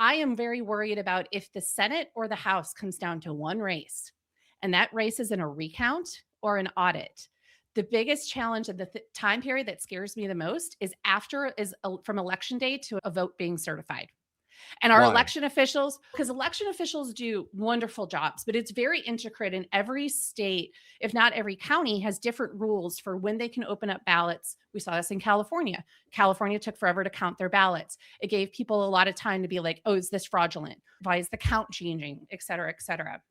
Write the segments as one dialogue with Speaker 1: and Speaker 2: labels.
Speaker 1: I am very worried about if the Senate or the House comes down to one race, and that race is in a recount or an audit. The biggest challenge of the time period that scares me the most is from election day to a vote being certified. And our
Speaker 2: Why?
Speaker 1: election officials, because election officials do wonderful jobs, but it's very intricate. In every state, if not every county, has different rules for when they can open up ballots. We saw this in California. California took forever to count their ballots. It gave people a lot of time to be like, oh, is this fraudulent? Why is the count changing? Et cetera, et cetera.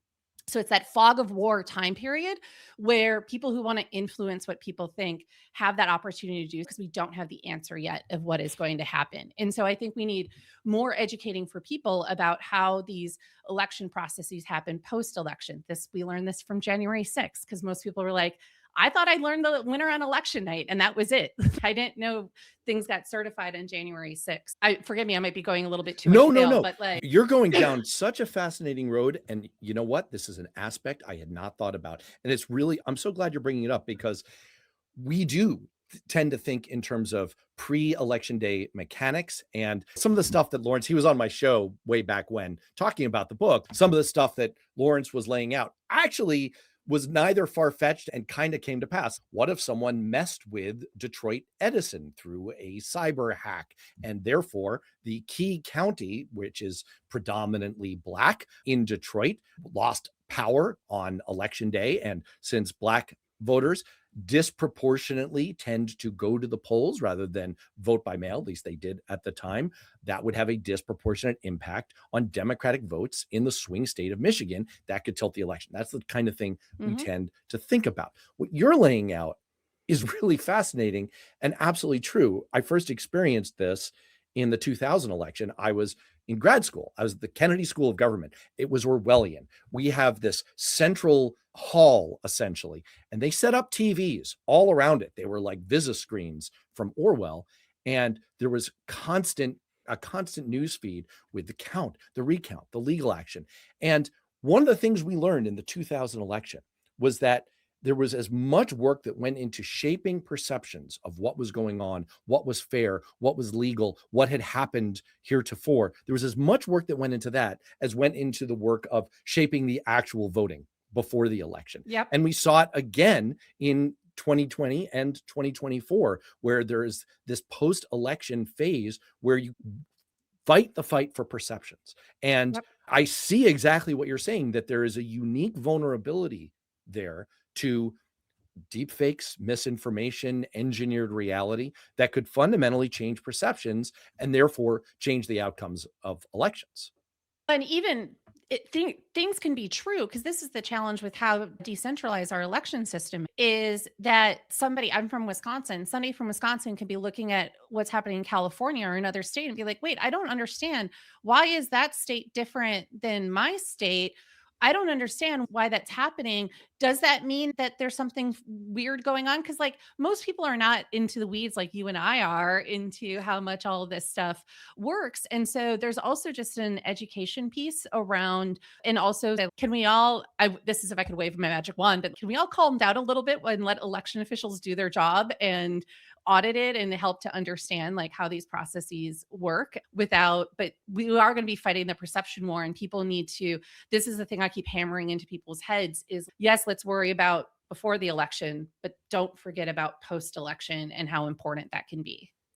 Speaker 1: So it's that fog of war time period where people who want to influence what people think have that opportunity to do, because we don't have the answer yet of what is going to happen. And so I think we need more educating for people about how these election processes happen post election. This we learned this from January 6th, because most people were like, I thought I learned the winner on election night and that was it. I didn't know things got certified on January 6th. I forgive me, I might be going a little bit too much
Speaker 2: No, no,
Speaker 1: stale,
Speaker 2: no.
Speaker 1: but like
Speaker 2: You're going down such a fascinating road, and you know what? This is an aspect I had not thought about, and it's really I'm so glad you're bringing it up because we do tend to think in terms of pre-election day mechanics and some of the stuff that Lawrence, he was on my show way back when talking about the book. Some of the stuff that Lawrence was laying out actually was neither far-fetched and kind of came to pass. What if someone messed with Detroit Edison through a cyber hack, and therefore the key county, which is predominantly Black in Detroit, lost power on election day? And since Black voters disproportionately tend to go to the polls rather than vote by mail, at least they did at the time, that would have a disproportionate impact on Democratic votes in the swing state of Michigan. That could tilt the election. That's the kind of thing we
Speaker 1: mhm.
Speaker 2: tend to think about. What you're laying out is really fascinating and absolutely true. I first experienced this in the 2000 election. I was in grad school. I was at the Kennedy School of Government. It was Orwellian. We have this central hall, essentially, and they set up TVs all around it. They were like visa screens from Orwell, and there was a constant news feed with the count, the recount, the legal action. And one of the things we learned in the 2000 election was that there was as much work that went into shaping perceptions of what was going on, what was fair, what was legal, what had happened heretofore. There was as much work that went into that as went into the work of shaping the actual voting before the election.
Speaker 1: Yep.
Speaker 2: And we saw it again in 2020 and 2024, where there is this post-election phase where you fight the fight for perceptions. And
Speaker 1: Yep.
Speaker 2: I see exactly what you're saying, that there is a unique vulnerability there to deep fakes, misinformation, engineered reality that could fundamentally change perceptions and therefore change the outcomes of elections.
Speaker 1: And even things can be true, because this is the challenge with how decentralized our election system is, that I'm from Wisconsin. Somebody from Wisconsin could be looking at what's happening in California or another state and be like, wait, I don't understand. Why is that state different than my state? I don't understand why that's happening. Does that mean that there's something weird going on? Because, like, most people are not into the weeds like you and I are into how much all of this stuff works. And so there's also just an education piece around, and also that can we all, this is if I could wave my magic wand, but can we all calm down a little bit and let election officials do their job and audit it and help to understand like how these processes work without, but we are going to be fighting the perception war, and people need to, this is the thing I keep hammering into people's heads is, yes, let's worry about before the election, but don't forget about post election and how important that can be.